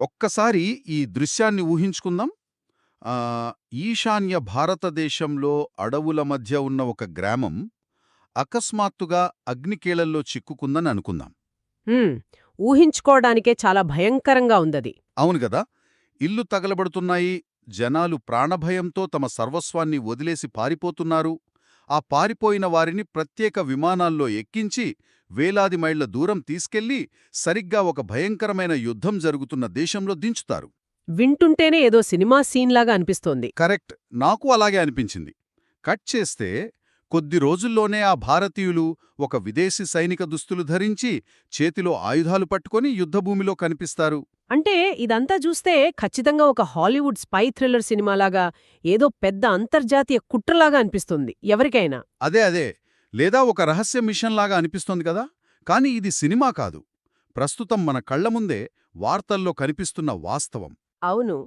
ఒక్కసారి ఈ దృశ్యాన్ని ఊహించుకుందాం. ఈశాన్య భారతదేశంలో అడవుల మధ్య ఉన్న ఒక గ్రామం అకస్మాత్తుగా అగ్నికీలల్లో చిక్కుకుందని అనుకుందాం. హ్మ్. ఊహించుకోవడానికే చాలా భయంకరంగా ఉందది. అవును గదా! ఇల్లు తగలబడుతున్నాయి, జనాలు ప్రాణభయంతో తమ సర్వస్వాన్ని వదిలేసి పారిపోతున్నారు. ఆ పారిపోయిన వారిని ప్రత్యేక విమానాల్లో ఎక్కించి వేలాది మైళ్ల దూరం తీసుకెళ్లి సరిగ్గా ఒక భయంకరమైన యుద్ధం జరుగుతున్న దేశంలో దించుతారు. వింటుంటేనే ఏదో సినిమా సీన్లాగా అనిపిస్తోంది. కరెక్ట్. నాకు అలాగే అనిపించింది. కట్ చేస్తే కొద్ది రోజుల్లోనే ఆ భారతీయులు ఒక విదేశీ సైనిక దుస్తులు ధరించి చేతిలో ఆయుధాలు పట్టుకొని యుద్ధభూమిలో కనిపిస్తారు. అంటే ఇదంతా చూస్తే ఖచ్చితంగా ఒక హాలీవుడ్ స్పై థ్రిల్లర్ సినిమాలాగా, ఏదో పెద్ద అంతర్జాతీయ కుట్రలాగా అనిపిస్తుంది ఎవరికైనా. అదే. లేదా ఒక రహస్య మిషన్లాగా అనిపిస్తోంది కదా. కానీ ఇది సినిమా కాదు. ప్రస్తుతం మన కళ్ల ముందే వార్తల్లో కనిపిస్తున్న వాస్తవం. అవును.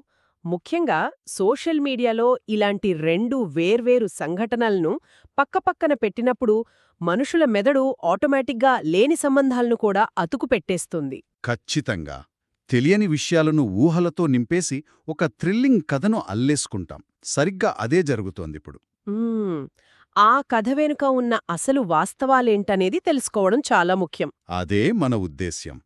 ముఖ్యంగా సోషల్ మీడియాలో ఇలాంటి రెండు వేర్వేరు సంఘటనలను పక్కపక్కన పెట్టినప్పుడు మనుషుల మెదడు ఆటోమేటిక్గా లేని సంబంధాలను కూడా అతుకు పెట్టేస్తుంది. ఖచ్చితంగా. తెలియని విషయాలను ఊహలతో నింపేసి ఒక థ్రిల్లింగ్ కథను అల్లేసుకుంటాం. సరిగ్గా అదే జరుగుతోందిప్పుడు. మ్మ్. ఆ కథ వెనుక ఉన్న అసలు వాస్తవాలేంటనేది తెలుసుకోవడం చాలా ముఖ్యం. అదే మన ఉద్దేశ్యం.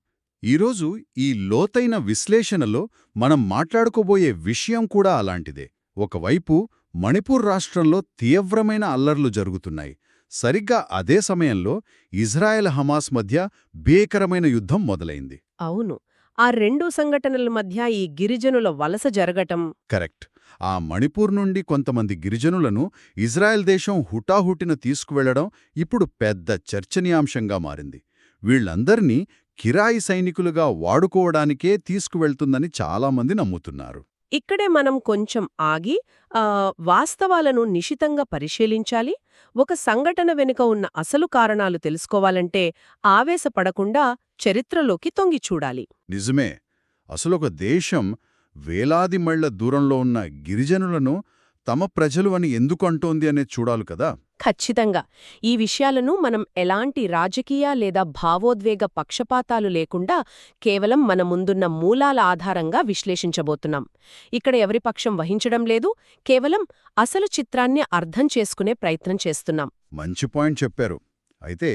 ఈరోజు ఈ లోతైన విశ్లేషణలో మనం మాట్లాడుకోబోయే విషయం కూడా అలాంటిదే. ఒకవైపు మణిపూర్ రాష్ట్రంలో తీవ్రమైన అల్లర్లు జరుగుతున్నాయి. సరిగ్గా అదే సమయంలో ఇజ్రాయెల్ హమాస్ మధ్య భీకరమైన యుద్ధం మొదలైంది. అవును. ఆ రెండు సంఘటనల మధ్య ఈ గిరిజనుల వలస జరగటం. కరెక్ట్. ఆ మణిపూర్ నుండి కొంతమంది గిరిజనులను ఇజ్రాయెల్ దేశం హుటాహుటిన తీసుకువెళ్లడం ఇప్పుడు పెద్ద చర్చనీయాంశంగా మారింది. వీళ్లందర్నీ కిరాయి సైనికులుగా వాడుకోవడానికే తీసుకువెళ్తుందని చాలామంది నమ్ముతున్నారు. ఇక్కడే మనం కొంచెం ఆగి వాస్తవాలను నిశితంగా పరిశీలించాలి. ఒక సంఘటన వెనుక ఉన్న అసలు కారణాలు తెలుసుకోవాలంటే ఆవేశపడకుండా చరిత్రలోకి తొంగి చూడాలి. నిజమే. అసలొక దేశం వేలాది మైళ్ల దూరంలో ఉన్న గిరిజనులను తమ ప్రజలు అని ఎందుకు అంటోంది అనేది చూడాలి కదా. ఖచ్చితంగా. ఈ విషయాలను మనం ఎలాంటి రాజకీయ లేదా భావోద్వేగ పక్షపాతాలు లేకుండా కేవలం మన ముందున్న మూలాల ఆధారంగా విశ్లేషించబోతున్నాం. ఇక్కడ ఎవరి పక్షం వహించడం లేదు, కేవలం అసలు చిత్రాన్ని అర్థం చేసుకునే ప్రయత్నం చేస్తున్నాం. మంచి పాయింట్ చెప్పారు. అయితే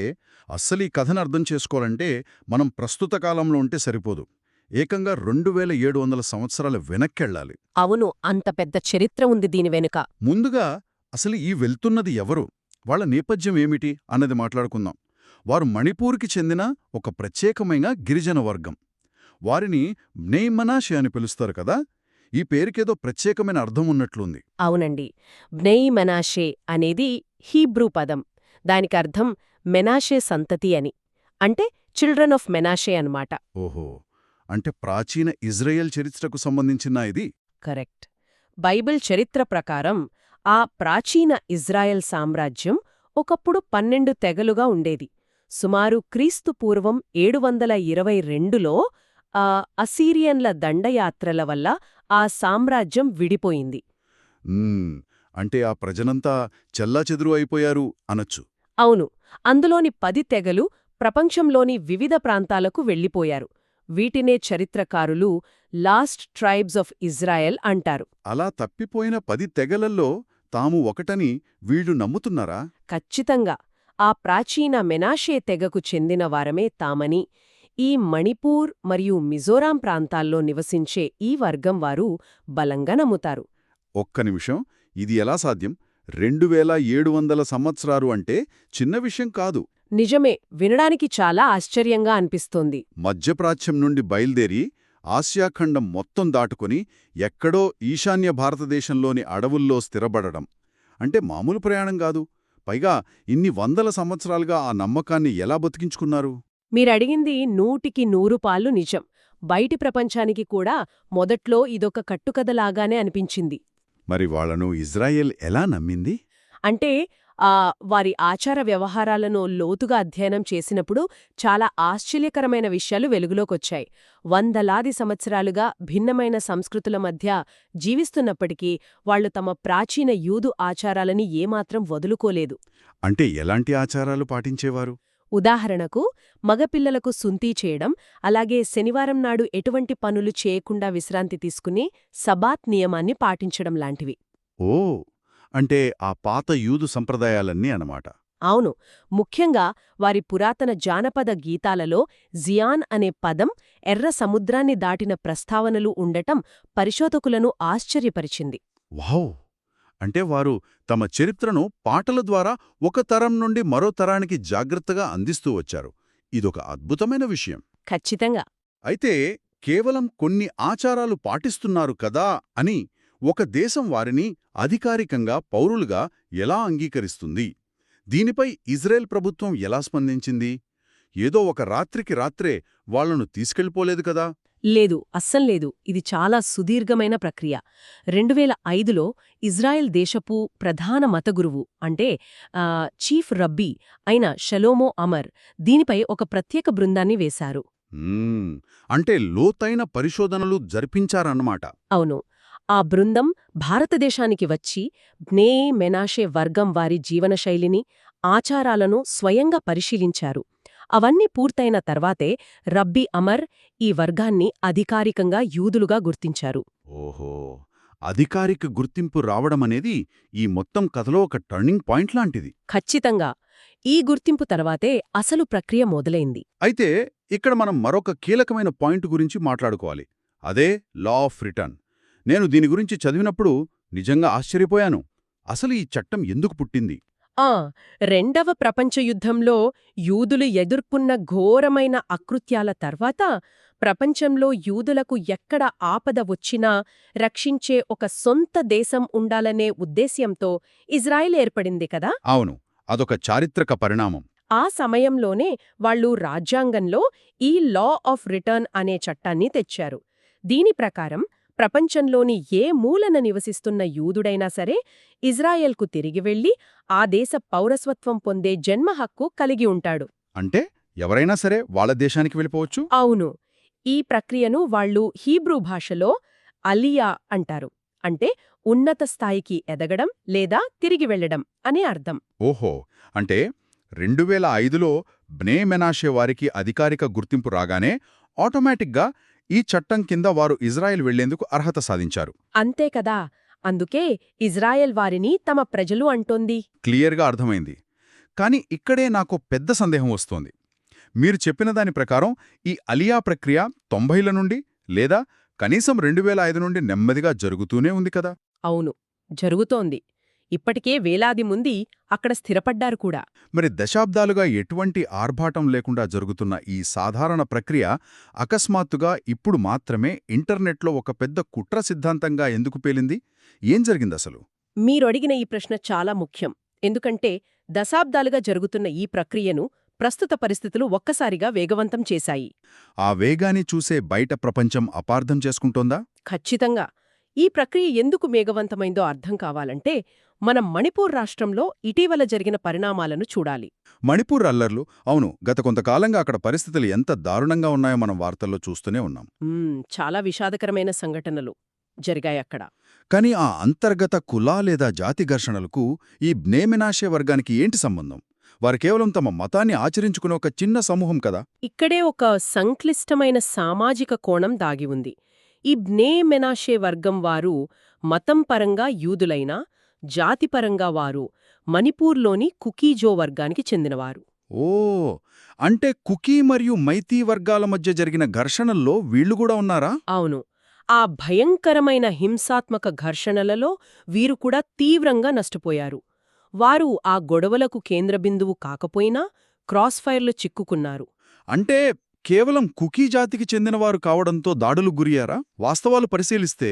అస్సలు ఈ కథను అర్థం చేసుకోవాలంటే మనం ప్రస్తుత కాలంలో ఉంటే సరిపోదు. ఏకంగా 2700 సంవత్సరాల వెనక్కెళ్లాలి. అవును, అంత పెద్ద చరిత్ర ఉంది దీని వెనుక. ముందుగా అసలు ఈ వెళ్తున్నది ఎవరు, వాళ్ల నేపథ్యం ఏమిటి అన్నది మాట్లాడుకుందాం. వారు మణిపూర్కి చెందిన ఒక ప్రత్యేకమైన గిరిజన వర్గం. వారిని బ్నై మనాషే అని పిలుస్తారు కదా. ఈ పేరుకేదో ప్రత్యేకమైన అర్థం ఉన్నట్లుంది. అవునండి. బ్నై మెనాషే అనేది హీబ్రూ పదం. దానికర్థం మెనాషే సంతతి అని. అంటే చిల్డ్రన్ ఆఫ్ మెనాషే అన్నమాట. ఓహో, అంటే ప్రాచీన ఇజ్రాయెల్ చరిత్రకు సంబంధించిన ఇది. కరెక్ట్. బైబిల్ చరిత్ర ప్రకారం ఆ ప్రాచీన ఇజ్రాయెల్ సామ్రాజ్యం ఒకప్పుడు 12 తెగలుగా ఉండేది. సుమారు క్రీస్తు పూర్వం 722లో అసీరియన్ల దండయాత్రల వల్ల ఆ సామ్రాజ్యం విడిపోయింది. అంటే ఆ ప్రజనంతా చెల్లాచెదురు అయిపోయారు అనొచ్చు. అవును. అందులోని 10 తెగలు ప్రపంచంలోని వివిధ ప్రాంతాలకు వెళ్లిపోయారు. వీటినే చరిత్రకారులు లాస్ట్ ట్రైబ్స్ ఆఫ్ ఇజ్రాయెల్ అంటారు. అలా తప్పిపోయిన 10 తెగలల్లో తాము ఒకటని వీళ్లు నమ్ముతున్నారా? ఖచ్చితంగా. ఆ ప్రాచీన మెనాషే తెగకు చెందిన వారమే తామని, ఈ మణిపూర్ మరియు మిజోరాం ప్రాంతాల్లో నివసించే ఈ వర్గం వారు బలంగా నమ్ముతారు. ఒక్క నిమిషం, ఇది ఎలా సాధ్యం? 2700 సంవత్సరాలు అంటే చిన్న విషయం కాదు. నిజమే. వినడానికి చాలా ఆశ్చర్యంగా అనిపిస్తోంది. మధ్యప్రాచ్యం నుండి బయల్దేరి ఆసియాఖండం మొత్తం దాటుకుని ఎక్కడో ఈశాన్య భారతదేశంలోని అడవుల్లో స్థిరపడడం అంటే మామూలు ప్రయాణం కాదు. పైగా ఇన్ని వందల సంవత్సరాలుగా ఆ నమ్మకాన్ని ఎలా బతికించుకున్నారు? మీరడిగింది 100కి 100 పాళ్ళు నిజం. బయటి ప్రపంచానికి కూడా మొదట్లో ఇదొక కట్టుకథలాగానే అనిపించింది. మరి వాళ్లను ఇజ్రాయెల్ ఎలా నమ్మింది? అంటే వారి ఆచార వ్యవహారాలను లోతుగా అధ్యయనం చేసినప్పుడు చాలా ఆశ్చర్యకరమైన విషయాలు వెలుగులోకొచ్చాయి. వందలాది సంవత్సరాలుగా భిన్నమైన సంస్కృతుల మధ్య జీవిస్తున్నప్పటికీ వాళ్లు తమ ప్రాచీన యూదు ఆచారాలని ఏమాత్రం వదులుకోలేదు. అంటే ఎలాంటి ఆచారాలు పాటించేవారు? ఉదాహరణకు మగపిల్లలకు సుంతీ చేయడం, అలాగే శనివారం నాడు ఎటువంటి పనులు చేయకుండా విశ్రాంతి తీసుకుని సబాత్ నియమాన్ని పాటించడం లాంటివి. ఓ అంటే ఆ పాత యూదు సంప్రదాయాలన్నీ అన్నమాట. అవును, ముఖ్యంగా వారి పురాతన జానపద గీతాలలో జియాన్ అనే పదం ఎర్ర సముద్రాన్ని దాటిన ప్రస్తావనలు ఉండటం పరిశోధకులను ఆశ్చర్యపరిచింది. వావ్! అంటే వారు తమ చరిత్రను పాటల ద్వారా ఒక తరం నుండి మరో తరానికి జాగ్రత్తగా అందిస్తూ వచ్చారు. ఇదొక అద్భుతమైన విషయం. ఖచ్చితంగా. అయితే కేవలం కొన్ని ఆచారాలు పాటిస్తున్నారు కదా అని ఒక దేశం వారిని అధికారికంగా పౌరులుగా ఎలా అంగీకరిస్తుంది? దీనిపై ఇజ్రాయెల్ ప్రభుత్వం ఎలా స్పందించింది? ఏదో ఒక రాత్రికి రాత్రే వాళ్లను తీసుకెళ్ళిపోలేదు కదా? లేదు, అస్సంలేదు. ఇది చాలా సుదీర్ఘమైన ప్రక్రియ. 2005లో ఇజ్రాయెల్ దేశపు ప్రధాన మతగురువు అంటే చీఫ్ రబ్బీ అయిన షలోమో అమర్ దీనిపై ఒక ప్రత్యేక బృందాన్ని వేశారు. అంటే లోతైన పరిశోధనలు జరిపించారన్నమాట. అవును. ఆ బృందం భారతదేశానికి వచ్చి బ్నే మెనాషే వర్గం వారి జీవనశైలిని, ఆచారాలను స్వయంగా పరిశీలించారు. అవన్నీ పూర్తయిన తర్వాతే రబ్బీ అమర్ ఈ వర్గాన్ని అధికారికంగా యూదులుగా గుర్తించారు. ఓహో, అధికారిక గుర్తింపు రావడమనేది ఈ మొత్తం కథలో ఒక టర్నింగ్ పాయింట్ లాంటిది. ఖచ్చితంగా. ఈ గుర్తింపు తర్వాతే అసలు ప్రక్రియ మొదలైంది. అయితే ఇక్కడ మనం మరొక కీలకమైన పాయింట్ గురించి మాట్లాడుకోవాలి. అదే లా ఆఫ్ రిటర్న్. నేను దీని గురించి చదివినప్పుడు నిజంగా ఆశ్చర్యపోయాను. అసలు ఈ చట్టం ఎందుకు పుట్టింది? రెండవ ప్రపంచ యుద్ధంలో యూదులు ఎదుర్కొన్న ఘోరమైన అకృత్యాల తర్వాత ప్రపంచంలో యూదులకు ఎక్కడ ఆపద వచ్చినా రక్షించే ఒక సొంత దేశం ఉండాలనే ఉద్దేశ్యంతో ఇజ్రాయెల్ ఏర్పడింది కదా. అవును, అదొక చారిత్రక పరిణామం. ఆ సమయంలోనే వాళ్ళు రాజ్యాంగంలో ఈ లా ఆఫ్ రిటర్న్ అనే చట్టాన్ని తెచ్చారు. దీని ప్రకారం ప్రపంచంలోని ఏ మూలన నివసిస్తున్న యూదుడైనా సరే ఇజ్రాయెల్కు తిరిగి వెళ్లి ఆ దేశ పౌరస్వత్వం పొందే జన్మ హక్కు కలిగి ఉంటాడు. అంటే ఎవరైనా సరే వాళ్ళ దేశానికి వెళ్ళిపోవచ్చు? అవును. ఈ ప్రక్రియను వాళ్ళు హీబ్రూ భాషలో అలియా అంటారు. అంటే ఉన్నత స్థాయికి ఎదగడం లేదా తిరిగి వెళ్లడం అనే అర్థం. ఓహో, అంటే 2005లో బ్నే మెనాషే వారికి అధికారిక గుర్తింపు రాగానే ఆటోమేటిక్గా ఈ చట్టం కింద వారు ఇజ్రాయెల్ వెళ్లేందుకు అర్హత సాధించారు. అంతే కదా. అందుకే ఇజ్రాయెల్ వారిని తమ ప్రజలు అంటోంది. క్లియర్గా అర్థమైంది. కాని ఇక్కడే నాకు పెద్ద సందేహం వస్తోంది. మీరు చెప్పిన దాని ప్రకారం ఈ అలియా ప్రక్రియ 90ల నుండి లేదా కనీసం 2005 నుండి నెమ్మదిగా జరుగుతూనే ఉంది కదా? అవును, జరుగుతోంది. ఇప్పటికే వేలాది మంది అక్కడ స్థిరపడ్డారు కూడా. మరి దశాబ్దాలుగా ఎటువంటి ఆర్భాటం లేకుండా జరుగుతున్న ఈ సాధారణ ప్రక్రియ అకస్మాత్తుగా ఇప్పుడు మాత్రమే ఇంటర్నెట్లో ఒక పెద్ద కుట్ర సిద్ధాంతంగా ఎందుకు పేలింది? ఏం జరిగిందసలు? మీరు అడిగిన ఈ ప్రశ్న చాలా ముఖ్యం. ఎందుకంటే దశాబ్దాలుగా జరుగుతున్న ఈ ప్రక్రియను ప్రస్తుత పరిస్థితులు ఒక్కసారిగా వేగవంతం చేశాయి. ఆ వేగాన్ని చూసే బయట ప్రపంచం అపార్థం చేసుకుంటోందా? ఖచ్చితంగా. ఈ ప్రక్రియ ఎందుకు వేగవంతమైందో అర్థం కావాలంటే మనం మణిపూర్ రాష్ట్రంలో ఇటీవల జరిగిన పరిణామాలను చూడాలి. మణిపూర్ అల్లర్లు, అవును, గత కొంతకాలంగా అక్కడ పరిస్థితులు ఎంత దారుణంగా ఉన్నాయో మనం వార్తల్లో చూస్తూనే ఉన్నాం. చాలా విషాదకరమైన సంఘటనలు జరిగాయక్కడ. కాని ఆ అంతర్గత కుల లేదా జాతి ఘర్షణలకు ఈ బ్నే మెనాషే వర్గానికి ఏంటి సంబంధం? వారు కేవలం తమ మతాన్ని ఆచరించుకునే ఒక చిన్న సమూహం కదా. ఇక్కడే ఒక సంక్లిష్టమైన సామాజిక కోణం దాగి ఉంది. ఈ బ్నే మెనాషే వర్గం వారు మతం పరంగా యూదులైనా జాతిపరంగా వారు మణిపూర్లోని కుకీజో వర్గానికి చెందినవారు. ఓ, అంటే కుకీ మరియు మైతీ వర్గాల మధ్య జరిగిన ఘర్షణల్లో వీళ్లు కూడా ఉన్నారా? అవును. ఆ భయంకరమైన హింసాత్మక ఘర్షణలలో వీరు కూడా తీవ్రంగా నష్టపోయారు. వారు ఆ గొడవలకు కేంద్రబిందువు కాకపోయినా క్రాస్ ఫైర్లు చిక్కుకున్నారు. అంటే కేవలం కుకీ జాతికి చెందినవారు కావడంతో దాడులు గురయ్యారా? వాస్తవాలు పరిశీలిస్తే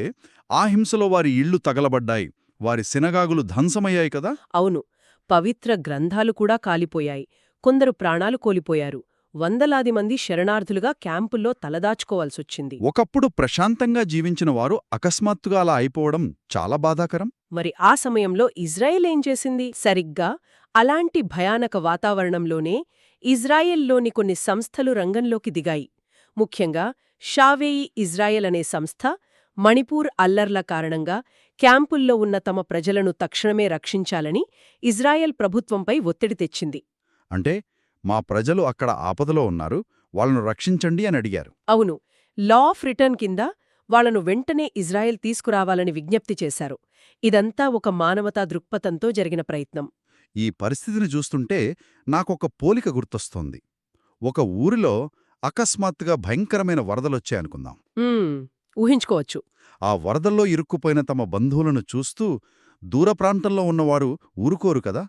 ఆ హింసలో వారి ఇళ్లు తగలబడ్డాయి, వారి సినగాగులు ధ్వంసమయ్యాయి కదా. అవును, పవిత్ర గ్రంథాలు కూడా కాలిపోయాయి. కొందరు ప్రాణాలు కోల్పోయారు. వందలాది మంది శరణార్థులుగా క్యాంపుల్లో తలదాచుకోవాల్సొచ్చింది. ఒకప్పుడు ప్రశాంతంగా జీవించిన వారు అకస్మాత్తుగా అలా అయిపోవడం చాలా బాధాకరం. మరి ఆ సమయంలో ఇజ్రాయెల్ ఏం చేసింది? సరిగ్గా అలాంటి భయానక వాతావరణంలోనే ఇజ్రాయెల్లోని కొన్ని సంస్థలు రంగంలోకి దిగాయి. ముఖ్యంగా షావేయి ఇజ్రాయెల్ అనే సంస్థ మణిపూర్ అల్లర్ల కారణంగా క్యాంపుల్లో ఉన్న తమ ప్రజలను తక్షణమే రక్షించాలని ఇజ్రాయెల్ ప్రభుత్వంపై ఒత్తిడి తెచ్చింది. అంటే మా ప్రజలు అక్కడ ఆపదలో ఉన్నారు, వాళ్ళను రక్షించండి అని అడిగారు. అవును, లా ఆఫ్ రిటర్న్ కింద వాళ్లను వెంటనే ఇజ్రాయెల్ తీసుకురావాలని విజ్ఞప్తి చేశారు. ఇదంతా ఒక మానవతా దృక్పథంతో జరిగిన ప్రయత్నం. ఈ పరిస్థితిని చూస్తుంటే నాకొక పోలిక గుర్తొస్తోంది. ఒక ఊరిలో అకస్మాత్తుగా భయంకరమైన వరదలొచ్చాయనుకుందాం. ఊహించుకోవచ్చు. ఆ వరదల్లో ఇరుక్కుపోయిన తమ బంధువులను చూస్తూ దూర ప్రాంతంలో ఉన్నవారు ఊరుకోరు కదా.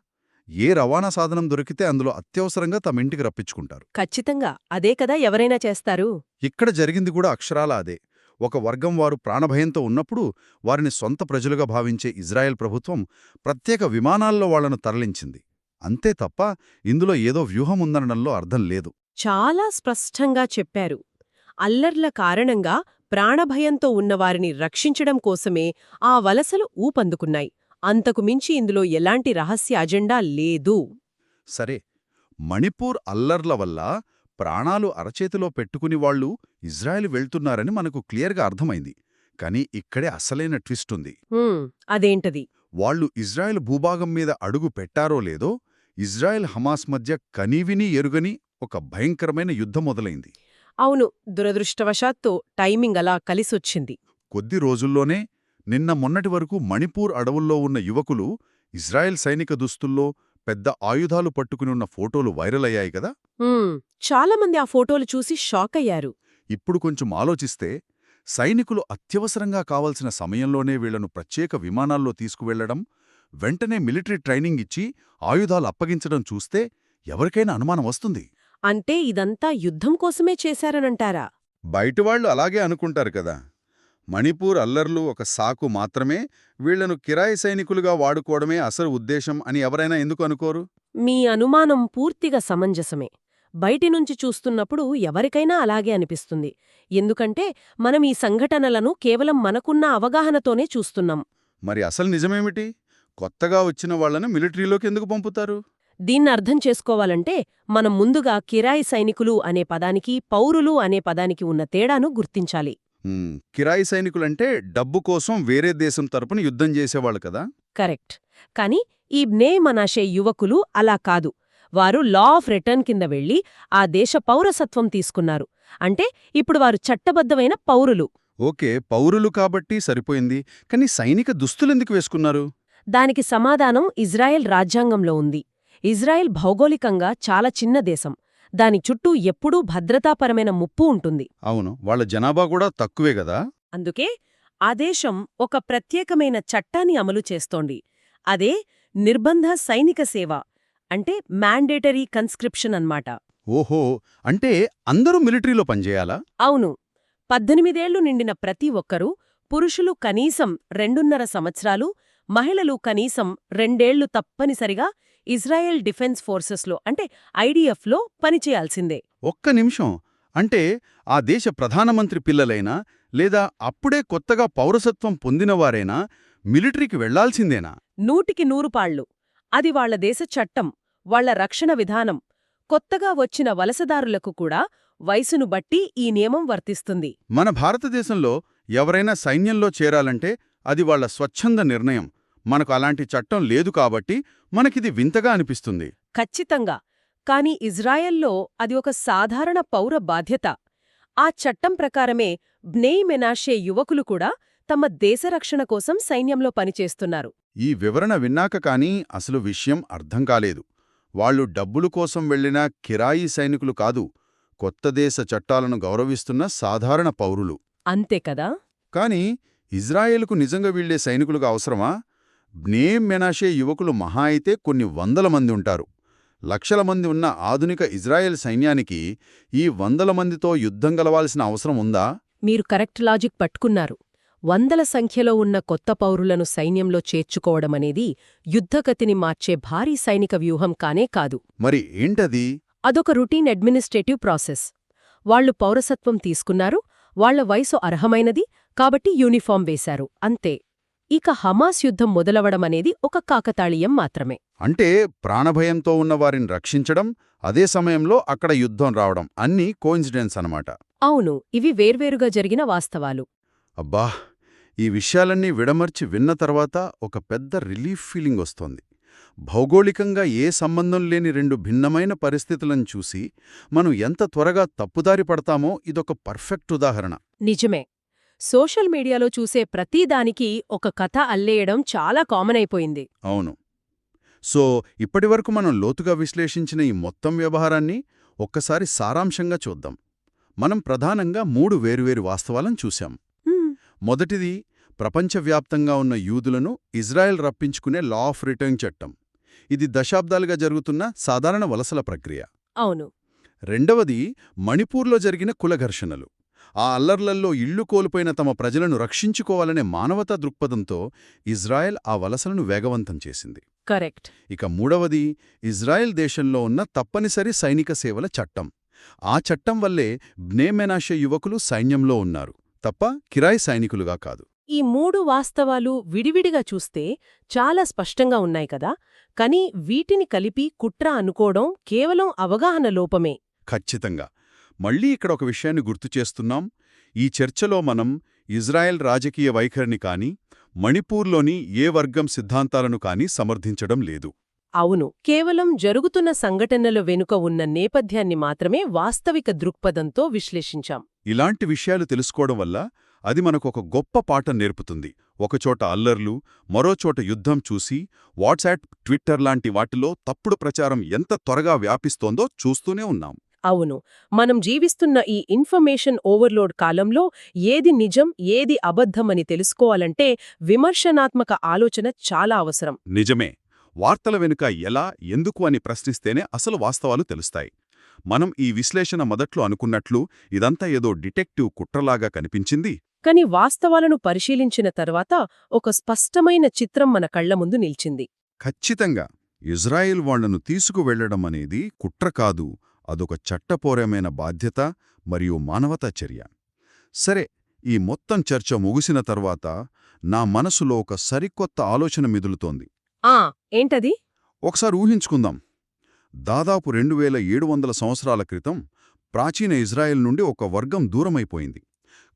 ఏ రవాణా సాధనం దొరికితే అందులో అత్యవసరంగా తమ ఇంటికి రప్పించుకుంటారు. ఖచ్చితంగా అదే కదా ఎవరైనా చేస్తారు. ఇక్కడ జరిగింది కూడా అక్షరాలా అదే. ఒక వర్గం వారు ప్రాణభయంతో ఉన్నప్పుడు వారిని సొంత ప్రజలుగా భావించే ఇజ్రాయెల్ ప్రభుత్వం ప్రత్యేక విమానాల్లో వాళ్లను తరలించింది. అంతే తప్ప ఇందులో ఏదో వ్యూహం ఉందనడంలో అర్థం లేదు. చాలా స్పష్టంగా చెప్పారు. అల్లర్ల కారణంగా ప్రాణభయంతో ఉన్నవారిని రక్షించడం కోసమే ఆ వలసలు ఊపందుకున్నాయి. అంతకుమించి ఇందులో ఎలాంటి రహస్య అజెండా లేదు. సరే, మణిపూర్ అల్లర్ల వల్ల ప్రాణాలు అరచేతిలో పెట్టుకుని వాళ్ళు ఇజ్రాయెల్ వెళ్తున్నారని మనకు క్లియర్గా అర్థమైంది. కానీ ఇక్కడే అసలైన ట్విస్ట్ ఉంది. అదేంటది? వాళ్ళు ఇజ్రాయెల్ భూభాగం మీద అడుగు పెట్టారో లేదో ఇజ్రాయెల్ హమాస్ మధ్య కనీవినీ ఎరుగని ఒక భయంకరమైన యుద్ధం మొదలైంది. అవును, దురదృష్టవశాత్తు టైమింగ్ అలా కలిసొచ్చింది. కొద్ది రోజుల్లోనే నిన్న మొన్నటి వరకు మణిపూర్ అడవుల్లో ఉన్న యువకులు ఇజ్రాయెల్ సైనిక దుస్తుల్లో పెద్ద ఆయుధాలు పట్టుకుని ఉన్న ఫోటోలు వైరల్ అయ్యాయి కదా. చాలామంది ఆ ఫోటోలు చూసి షాక్ అయ్యారు. ఇప్పుడు కొంచెం ఆలోచిస్తే సైనికులు అత్యవసరంగా కావలసిన సమయంలోనే వీళ్లను ప్రత్యేక విమానాల్లో తీసుకువెళ్లడం, వెంటనే మిలిటరీ ట్రైనింగ్ ఇచ్చి ఆయుధాలు అప్పగించడం చూస్తే ఎవరికైనా అనుమానం వస్తుంది. అంటే ఇదంతా యుద్ధం కోసమే చేశారనంటారా? బయటివాళ్లు అలాగే అనుకుంటారు కదా. మణిపూర్ అల్లర్లు ఒక సాకు మాత్రమే, వీళ్లను కిరాయి సైనికులుగా వాడుకోవడమే అసలు ఉద్దేశం అని ఎవరైనా ఎందుకు అనుకోరు? మీ అనుమానం పూర్తిగా సమంజసమే. బయటినుంచి చూస్తున్నప్పుడు ఎవరికైనా అలాగే అనిపిస్తుంది. ఎందుకంటే మనం ఈ సంఘటనలను కేవలం మనకున్న అవగాహనతోనే చూస్తున్నాం. మరి అసలు నిజమేమిటి? కొత్తగా వచ్చిన వాళ్లను మిలిటరీలోకి ఎందుకు పంపుతారు? దీన్నర్థం చేసుకోవాలంటే మనం ముందుగా కిరాయి సైనికులు అనే పదానికి పౌరులు అనే పదానికి ఉన్న తేడాను గుర్తించాలి. కిరాయి సైనికులంటే డబ్బు కోసం వేరే దేశం తరపున యుద్ధం చేసేవాళ్ళు కదా. కరెక్ట్. కాని ఈ బ్నే మనాషే యువకులు అలా కాదు. వారు లా ఆఫ్ రిటర్న్ కింద వెళ్లి ఆ దేశ పౌరసత్వం తీసుకున్నారు. అంటే ఇప్పుడు వారు చట్టబద్ధమైన పౌరులు. ఓకే, పౌరులు కాబట్టి సరిపోయింది. కానీ సైనిక దుస్తులెందుకు వేసుకున్నారు? దానికి సమాధానం ఇజ్రాయెల్ రాజ్యాంగంలో ఉంది. ఇజ్రాయెల్ భౌగోళికంగా చాలా చిన్న దేశం. దాని చుట్టూ ఎప్పుడూ భద్రతాపరమైన ముప్పు ఉంటుంది. అవును, వాళ్ల జనాభా కూడా తక్కువే గదా. అందుకే ఆ దేశం ఒక ప్రత్యేకమైన చట్టాన్ని అమలు చేస్తోంది. అదే నిర్బంధ సైనిక సేవ, అంటే మ్యాండేటరీ కన్స్క్రిప్షన్ అన్నమాట. ఓహో, అంటే అందరూ మిలిటరీలో పనిచేయాలా? అవును. 18 ఏళ్లు నిండిన ప్రతి ఒక్కరూ, పురుషులు కనీసం 2.5 సంవత్సరాలు, మహిళలు కనీసం 2 ఏళ్లు తప్పనిసరిగా ఇజ్రాయెల్ డిఫెన్స్ ఫోర్సెస్లో అంటే ఐడిఎఫ్లో పనిచేయాల్సిందే. ఒక్క నిమిషం, అంటే ఆ దేశ ప్రధానమంత్రి పిల్లలైనా లేదా అప్పుడే కొత్తగా పౌరసత్వం పొందినవారైనా మిలిటరీకి వెళ్లాల్సిందేనా? 100% పాళ్ళు. అది వాళ్ల దేశ చట్టం, వాళ్ల రక్షణ విధానం. కొత్తగా వచ్చిన వలసదారులకు కూడా వయసును బట్టి ఈ నియమం వర్తిస్తుంది. మన భారతదేశంలో ఎవరైనా సైన్యంలో చేరాలంటే అది వాళ్ల స్వచ్ఛంద నిర్ణయం. మనకు అలాంటి చట్టం లేదు కాబట్టి మనకిది వింతగా అనిపిస్తుంది. ఖచ్చితంగా. కాని ఇజ్రాయెల్లో అది ఒక సాధారణ పౌర బాధ్యత. ఆ చట్టం ప్రకారమే బ్నే మెనాషే యువకులు కూడా తమ దేశరక్షణ కోసం సైన్యంలో పనిచేస్తున్నారు. ఈ వివరణ విన్నాక కానీ అసలు విషయం అర్థం కాలేదు. వాళ్లు డబ్బులు కోసం వెళ్లిన కిరాయి సైనికులు కాదు, కొత్త దేశ చట్టాలను గౌరవిస్తున్న సాధారణ పౌరులు. అంతే కదా. కాని ఇజ్రాయెల్కు నిజంగా వీళ్లే సైనికులుగా అవసరమా? బ్నే మెనాషే యువకులు మహా అయితే కొన్ని 100 మంది ఉంటారు. లక్షల మంది ఉన్న ఆధునిక ఇజ్రాయెల్ సైన్యానికి ఈ 100 మందితో యుద్ధం గలవాల్సిన అవసరం ఉందా? మీరు కరెక్ట్ లాజిక్ పట్టుకున్నారు. 100ల సంఖ్యలో ఉన్న కొత్త పౌరులను సైన్యంలో చేర్చుకోవడమనేది యుద్ధగతిని మార్చే భారీ సైనిక వ్యూహం కానే కాదు. మరి ఏంటది? అదొక రొటీన్ అడ్మినిస్ట్రేటివ్ ప్రాసెస్. వాళ్లు పౌరసత్వం తీసుకున్నారు, వాళ్ల వయసు అర్హమైనది కాబట్టి యూనిఫామ్ వేశారు, అంతే. ఇక హమాస్ యుద్ధం మొదలవడమనేది ఒక కాకతాళీయం మాత్రమే. అంటే ప్రాణభయంతో ఉన్న వారిని రక్షించడం, అదే సమయంలో అక్కడ యుద్ధం రావడం అన్నీ కోయిన్సిడెన్స్ అనమాట. అవును, ఇవి వేర్వేరుగా జరిగిన వాస్తవాలు. అబ్బా, ఈ విషయాలన్నీ విడమర్చి విన్న తర్వాత ఒక పెద్ద రిలీఫ్ ఫీలింగ్ వస్తోంది. భౌగోళికంగా ఏ సంబంధం లేని రెండు భిన్నమైన పరిస్థితులను చూసి మనం ఎంత త్వరగా తప్పుదారి పడతామో ఇదొక పర్ఫెక్ట్ ఉదాహరణ. నిజమే. సోషల్ మీడియాలో చూసే ప్రతిదానికి ఒక కథ అల్లేయడం చాలా కామన్ అయిపోయింది. అవును. సో ఇప్పటివరకు మనం లోతుగా విశ్లేషించిన ఈ మొత్తం వ్యవహారాన్ని ఒక్కసారి సారాంశంగా చూద్దాం. మనం ప్రధానంగా 3 వేర్వేరు వాస్తవాలను చూశాం. మొదటిది, ప్రపంచవ్యాప్తంగా ఉన్న యూదులను ఇజ్రాయెల్ రప్పించుకునే లా ఆఫ్ రిటర్న్ చట్టం. ఇది దశాబ్దాలుగా జరుగుతున్న సాధారణ వలసల ప్రక్రియ. అవును. రెండవది, మణిపూర్లో జరిగిన కులఘర్షణలు. ఆ అల్లర్లల్లో ఇళ్లు కోల్పోయిన తమ ప్రజలను రక్షించుకోవాలనే మానవతా దృక్పథంతో ఇజ్రాయెల్ ఆ వలసలను వేగవంతం చేసింది. కరెక్ట్. ఇక మూడవది, ఇజ్రాయెల్ దేశంలో ఉన్న తప్పనిసరి సైనిక సేవల చట్టం. ఆ చట్టం వల్లే బ్నే మెనాషే యువకులు సైన్యంలో ఉన్నారు తప్ప కిరాయి సైనికులుగా కాదు. ఈ 3 వాస్తవాలు విడివిడిగా చూస్తే చాలా స్పష్టంగా ఉన్నాయి కదా, కానీ వీటిని కలిపి కుట్ర అనుకోవడం కేవలం అవగాహన లోపమే. ఖచ్చితంగా. మళ్ళీ ఇక్కడ ఒక విషయాన్ని గుర్తు చేస్తున్నాం. ఈ చర్చలో మనం ఇజ్రాయెల్ రాజకీయ వైఖరిని కానీ, మణిపూర్లోని ఏ వర్గం సిద్ధాంతాలను కానీ సమర్థించడం లేదు. అవును, కేవలం జరుగుతున్న సంఘటనల వెనుక ఉన్న నేపథ్యాన్ని మాత్రమే వాస్తవిక దృక్పథంతో విశ్లేషించాం. ఇలాంటి విషయాలు తెలుసుకోవడం వల్ల అది మనకొక గొప్ప పాఠం నేర్పుతుంది. ఒకచోట అల్లర్లు, మరోచోట యుద్ధం చూసి వాట్సాప్, ట్విట్టర్ లాంటి వాటిలో తప్పుడు ప్రచారం ఎంత త్వరగా వ్యాపిస్తోందో చూస్తూనే ఉన్నాం. అవును, మనం జీవిస్తున్న ఈ ఇన్ఫర్మేషన్ ఓవర్లోడ్ కాలంలో ఏది నిజం, ఏది అబద్ధమని తెలుసుకోవాలంటే విమర్శనాత్మక ఆలోచన చాలా అవసరం. నిజమే. వార్తల వెనుక ఎలా, ఎందుకు అని ప్రశ్నిస్తేనే అసలు వాస్తవాలు తెలుస్తాయి. మనం ఈ విశ్లేషణ మొదట్లో అనుకున్నట్లు ఇదంతా ఏదో డిటెక్టివ్ కుట్రలాగా కనిపించింది. కాని వాస్తవాలను పరిశీలించిన తర్వాత ఒక స్పష్టమైన చిత్రం మన కళ్ల ముందు నిల్చింది. ఖచ్చితంగా ఇజ్రాయెల్ వాళ్లను తీసుకువెళ్లడం అనేది కుట్ర కాదు, అదొక చట్టపరమైన బాధ్యత మరియు మానవతా చర్య. సరే, ఈ మొత్తం చర్చ ముగిసిన తర్వాత నా మనసులో ఒక సరికొత్త ఆలోచన మిదులుతోంది. ఏంటది? ఒకసారి ఊహించుకుందాం. దాదాపు 2700 సంవత్సరాల క్రితం ప్రాచీన ఇజ్రాయెల్ నుండి ఒక వర్గం దూరమైపోయింది.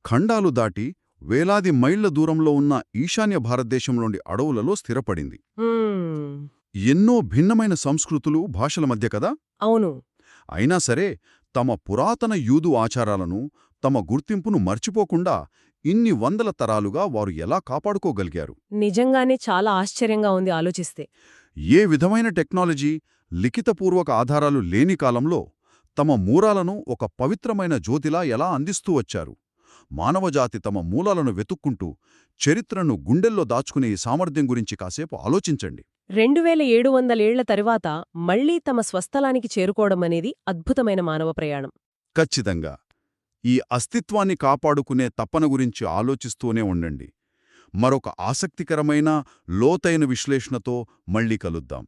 ఖండాలు దాటి వేలాది మైళ్ల దూరంలో ఉన్న ఈశాన్య భారతదేశంలోని అడవులలో స్థిరపడింది. ఎన్నో భిన్నమైన సంస్కృతులు, భాషల మధ్య కదా. అవును. అయినా సరే తమ పురాతన యూదు ఆచారాలను, తమ గుర్తింపును మర్చిపోకుండా ఇన్ని వందల తరాలుగా వారు ఎలా కాపాడుకోగలిగారు? నిజంగానే చాలా ఆశ్చర్యంగా ఉంది ఆలోచిస్తే. ఏ విధమైన టెక్నాలజీ, లిఖితపూర్వక ఆధారాలు లేని కాలంలో తమ మూలాలను ఒక పవిత్రమైన జ్యోతిలా ఎలా అందిస్తూ వచ్చారు? మానవజాతి తమ మూలాలను వెతుక్కుంటూ చరిత్రను గుండెల్లో దాచుకునే ఈ సామర్థ్యం గురించి కాసేపు ఆలోచించండి. 2700 ఏళ్ల తరువాత మళ్లీ తమ స్వస్థలానికి చేరుకోవడమనేది అద్భుతమైన మానవ ప్రయాణం. ఖచ్చితంగా. ఈ అస్తిత్వాన్ని కాపాడుకునే తపన గురించి ఆలోచిస్తూనే ఉండండి. మరొక ఆసక్తికరమైన, లోతైన విశ్లేషణతో మళ్ళీ కలుద్దాం.